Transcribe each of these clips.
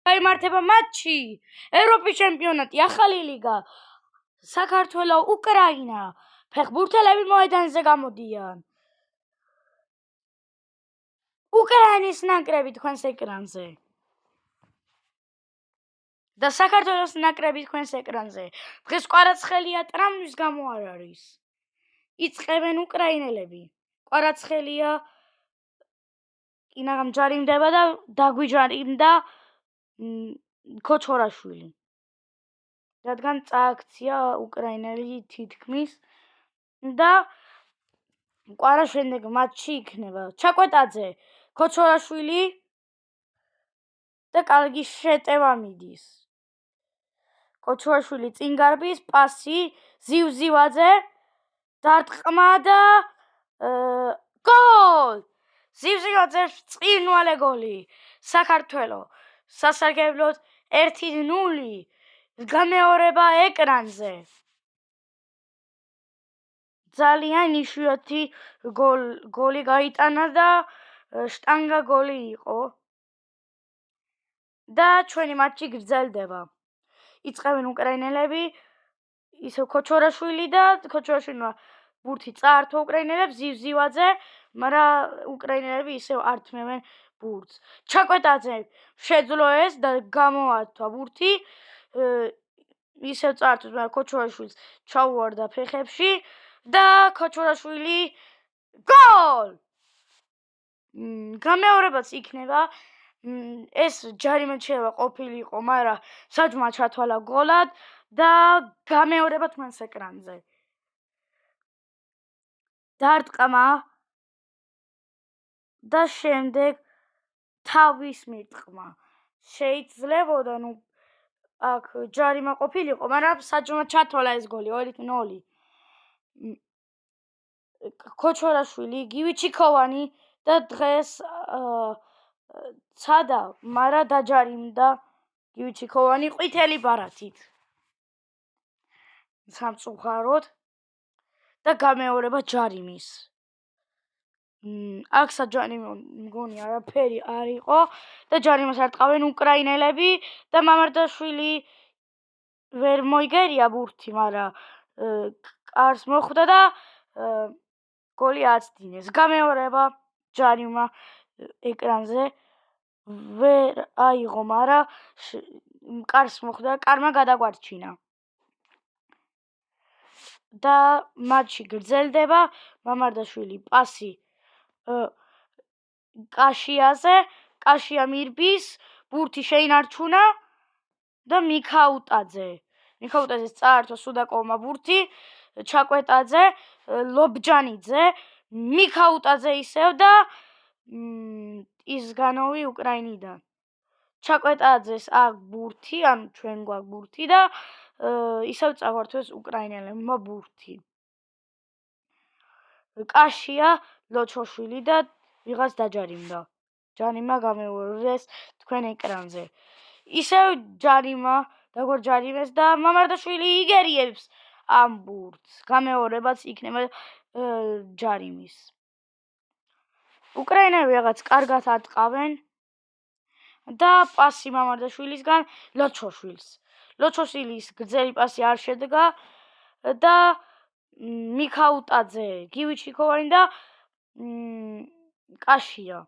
გაიმართება მატჩი ევროპის ჩემპიონატი, ახალი ლიგა, საქართველო, უკრაინა. ფეხბურთელები მოედანზე გამოდიან. უკრაინის ნაკრები თქვენს ეკრანზე. და საქართველოს ნაკრები თქვენს ეკრანზე. დღეს კვარაცხელია ტრამვის გამო არ არის. იწყებენ უკრაინელები. კვარაცხელია კინაღამ ჯარიმდება და დაგვიჯარიმდა ქოჩორაშვილი. რადგან წააქცია უკრაინელი თითქმის და კვარა შემდეგ მატჩი იქნება ჩაკვეტაძე, ქოჩორაშვილი და კარგი შეტევა მიდის. ქოჩორაშვილი წინ გარბის, პასი, ზივზივაძე, დარტყმა და გოლ! ზივზივაძე წინვალე გოლი. საქართველო სასარგებლოდ 1-0 გამეორება ეკრანზე. ძალიან იშვიათი გოლი გაიტანა და შტანგა გოლი იყო. და ჩვენი მატჩი გრძელდება. იწყებენ უკრაინელები, ისევ ქოჩორაშვილი და ქოჩორაშვილმა ბურთი წაართვა უკრაინელებს, ზივზივაძე, მაგრამ უკრაინელები ისევ ართმევენ ბურთს. ჩაკვეტაძე შეძლო ეს და გამოართვა ბურთი, ისევ წაართვეს, მაგრამ ქოჩორაშვილს ჩაუვარდა ფეხებში და ქოჩორაშვილი გოლ! გამეორებაც იქნება. ეს ჯარიმად შეიძლება ყოფილიყო, მაგრამ საჯმა ჩათვალა გოლად და გამეორება თქვენს ეკრანზე. დარტყმა და შემდეგ თავის მირტყმა. შეიძლებოდა აქ ჯარიმა ყოფილიყო, მაგრამ საჯმა ჩათვალა ეს გოლი 2-0. ქოჩორაშვილი, გივიჩიკოვანი და დღეს ცადა, მაგრამ დაჯარიმდა გივიჩიკოვანი ყვითელი ბარათით. სამწუხაროდ და გამეორება ჯარიმის. აქ საჯარიმო მგონი არაფერი არ იყო და ჯარიმას არ ტყავენ უკრაინელები და მამარდაშვილი ვერ მოიგერია ბურთი, მაგრამ კარს მოხვდა და გოლი აცდინეს. გამეორება ჯარიმა ეკრანზე ვერ აიღო, მაგრამ კარს მოხვდა, კარმა გადაგვარჩინა. და მატჩი გრძელდება. მამარდაშვილი პასი კაშიაზე, კაშია მირბის, ბურთი შეინარჩუნა და მიქაუტაძეს წაართვა სუდაკოვმა ბურთი, ჩაკვეტაძე, ლობჯანიძე, მიქაუტაძე ისევ და იზგანოვი უკრაინიდან. ჩაკვეტაძეს აქ ბურთი, ანუ ჩვენ გვაქვს ბურთი და ისევ წაგვართვეს უკრაინელებმა ბურთი. კაშია, ლოჩოშვილი და ვიღაც დაჯარიმდა. ჯარიმა გამეორეს თქვენ ეკრანზე. ისევ ჯარიმა დაგვარჯარიმეს და მამარდაშვილი იგერიებს ამ ბურთს. გამეორებაც იქნება ჯარიმის. უკრაინელები რაღაც კარგად ატყავენ და პასი მამარდაშვილისგან ლოჩოშვილს. ლოჩოშვილის გრძელი პასი არ შედგა და მიქაუტაძე, გივიჩიკოვანი და კაშია.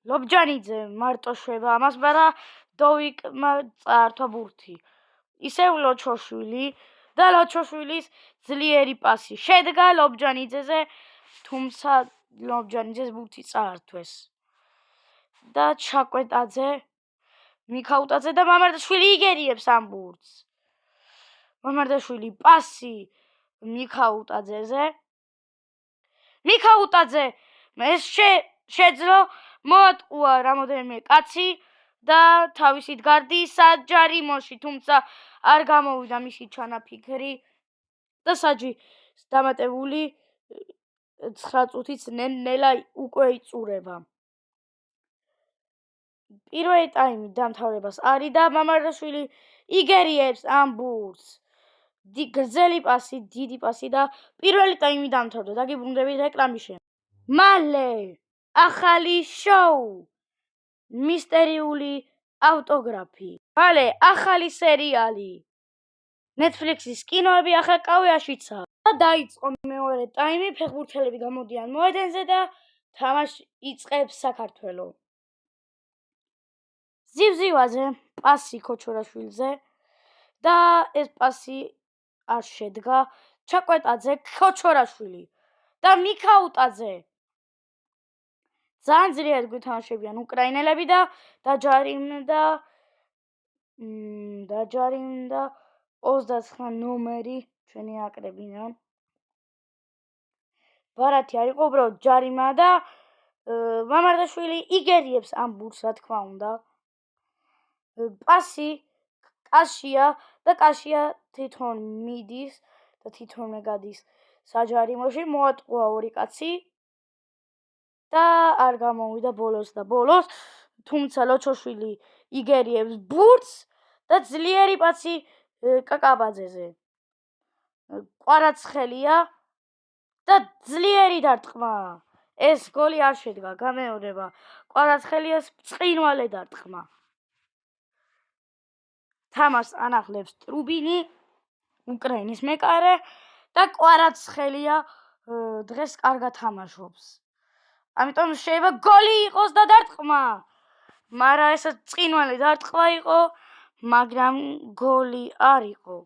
ლობჯანიძე მარტო შვება ამას, მაგრამ დოვიკმა წაართვა ბურთი. ისევ ლოჩოშვილი და ლოჩოშვილის ძლიერი პასი შედგა ლობჯანიძეზე, თუმცა ლობჯანიძეს ბურთი წაართვეს. და ჩაკვეტაძე, მიქაუტაძე და მამარდაშვილი იგერიებს ამ ბურთს. მამარდაშვილი პასი მიქაუტაძეზე. მიქაუტაძე ეს შეძლო მოატყუა რამოდენიმე კაცი და თავისით გარდის საჯარიმოში, თუმცა არ გამოვიდა მისი ჩანაფიქრი და საჯი დამატებული 9 წუთით ნელა უკვე იწურება. პირველი ტაიმი დამთავრებას არის და მამარდაშვილი იგერიებს ამ ბურთს. გრძელი პასი, დიდი პასი და პირველი ტაიმი დამთავრდა. დაგიბრუნდებით რეკლამის შემდეგ. მალე ახალი შოუ მისტერიული ავტოგრაფი. მალე ახალი სერიალი Netflix-ის კინოები ახალ კავიაშიცა და დაიწყო მეორე ტაიმი, ფეხბურთელები გამოდიან მოედანზე და თამაში იწყებს საქართველო. ზივზივაზე პასი ქოჩორაშვილზე და ეს პასი არ შედგა ჩაკვეტაძე, ქოჩორაშვილი და მიქაუტაძე. ძალიან ძლიერ გვითამაშებიან უკრაინელები და დაჯარიმდა 29 ნომერი ჩვენი აკრებინან. ბარათი არ იყო, უბრალოდ ჯარიმა და მამარდაშვილი იგერიებს ამ ბურთს, რა თქმა უნდა. პასი კაშია და კაშია თვითონ მიდის და თვითონვე გადის საჯარიმოში, მოატყუა ორი კაცი და არ გამოვიდა ბოლოს, თუმცა ლოჩოშვილი იგერიებს ბურთს და ძლიერი პასი კაკაბაძეზე. კვარაცხელია და ძლიერი დარტყმა. ეს გოლი არ შედგა, გამეორება. კვარაცხელიას ბრწყინვალე დარტყმა. თამაშს ანახლებს ტრუბინი, უკრაინის მეკარე და კვარაცხელია დღეს კარგად თამაშობს. ამიტომ შეიძლება გოლი იყოს და დარტყმა. მაგრამ ეს ბრწყინვალე დარტყმა იყო, მაგრამ გოლი არ იყო.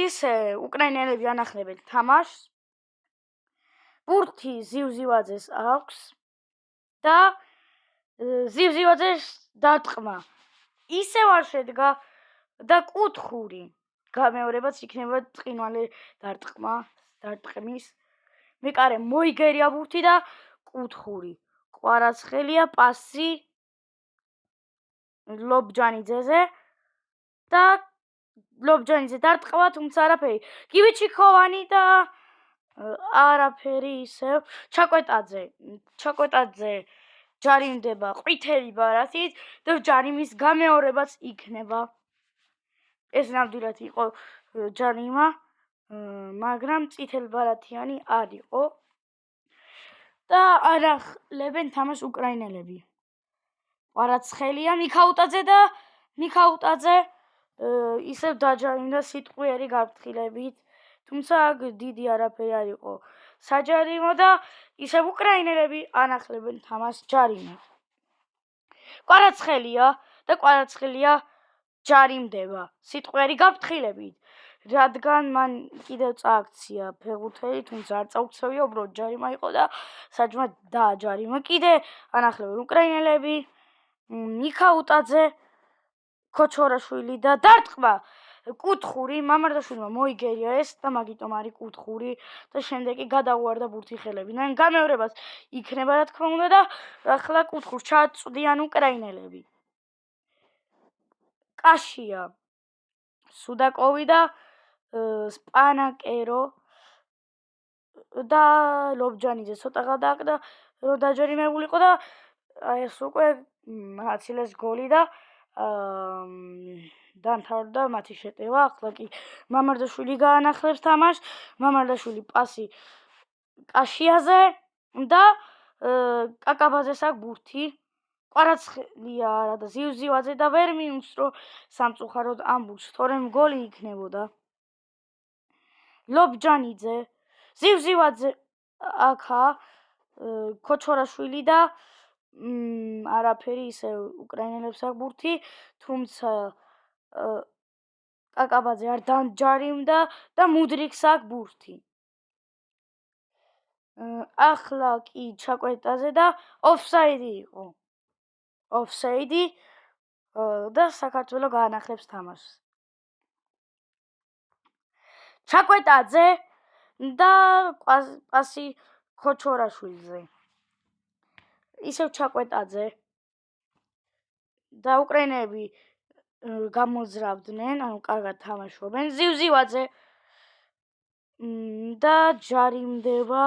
ისე უკრაინელები ანახლებენ თამაშს. ბურთი ზივზივაძეს აქვს და ზივზივაძეს დარტყმა. ისევ არ შედგა და კუთხური. გამეორებაც იქნება ბრწყინვალე დარტყმის. მეკარე მოიგერია ბურთი და კუთხური. კვარაცხელია პასი ლობჯანიძეზე და ლობჯანიძე დარტყმა, თუმცა არაფერი. გივიჩიქოვანი და არაფერი ისევ. ჩაკვეტაძე ჯარიმდება ყვითელი ბარათით და ჯარიმის გამეორებაც იქნება. ეს ნამდვილად იყო ჯარიმა, მაგრამ წითელ ბარათიანი არ იყო და არახლებენ თამაშს უკრაინელები. კვარაცხელია, მიქაუტაძე ისევ დაჯარიმდა სიტყვიერი გაფრთხილებით, თუმცა დიდი არაფერი არ იყო საჯარიმო და ისევ უკრაინელები ანახლებენ თამაშს ჯარიმად. კვარაცხელია ჯარიმდება სიტყვიერი გაფრთხილებით, რადგან მან კიდევ წააქცია ფეხბურთელი, თუმცა არ წაუქცევია, უბრალოდ ჯარიმა იყო და საჯმად დააჯარიმა. კიდე ანახლებენ უკრაინელები, მიქაუტაძე, ქოჩორაშვილი და დარტყმა კუთხური. მამარდაშვილმა მოიგერია ეს და მაგიტომ არის კუთხური და შემდეგ კი გადაუვარდა ბურთი ხელებიდან. გამეორებას იქნება, რა თქმა უნდა, და ახლა კუთხურს ჩააწვდიან უკრაინელები. კაშია, სუდაკოვი და სპანაკერო და ლობჯანიძე ცოტა გადააკდა, რომ დაჯარიმებულიყო და ეს უკვე აცილეს გოლი და დამთავრდა მათი შეტევა. ახლა კი მამარდაშვილი გაანახლებს თამაშს. მამარდაშვილი პასი კაშიაზე და კაკაბაძეს აქვს ბურთი. კვარაცხელია არა და ზივზივაძე და ვერ მიუსწრო სამწუხაროდ ამ ბურთს, თორემ გოლი იქნებოდა. ლობჯანიძე, ზივზივაძე აქა, ქოჩორაშვილი და არაფერი ისე უკრაინელებს აქვს ბურთი, თუმცა კაკაბაძე არ დაჯარიმდა და მუდრიკს აქვს ბურთი. ახლა კი ჩაკვეტაძე და ოფსაიდი იყო. და საქართველო გაანახლებს თამაშს. ჩაკვეტაძე და პასი ქოჩორაშვილზე. ისევ ჩაკვეტაძე და უკრაინელები გამოძრავდნენ, ანუ კარგად თამაშობენ. ზივზივაძე და ჯარიმდება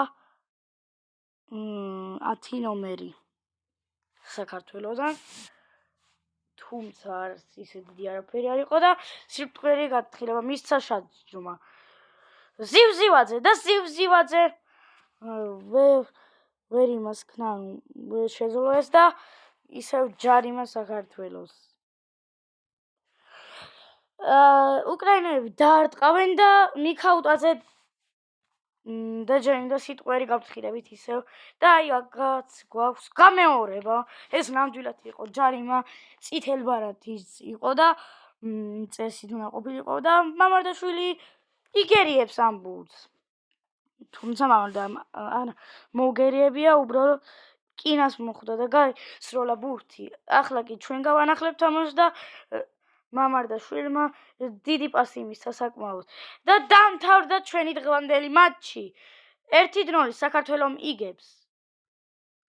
10 ნომერი საქართველოდან, თუმცა არც ისე დიდი არაფერი არ იყო და სიტყვიერი გაფრთხილება მისცა საჯრომა. ზივზივაძე ვერ იმასქნა, შეძლოს და ისევ ჯარიმა საქართველოს. უკრაინელები დაარტყავენ და მიქაუტაძე დაჯერინდა სიტყვიერი გაფრთხილებით ისევ და აი აქაც გვაქვს გამეორება. ეს ნამდვილად იყო ჯარიმა, წითელბარათის იყო და წესით უნდა ყოფილიყო და მამარდაშვილი იგერიებს ამბულს. თუმცა მოუგერიებია, უბრალოდ კინას მოხვდა და გაისროლა ბურთი. ახლა კი ჩვენ გავანახლებთ ამას და მამარდაშვილმა დიდი პასი მისცა საკმაოდ და დამთავრდა ჩვენი დღევანდელი მატჩი. 1-0 საქართველომ იგებს.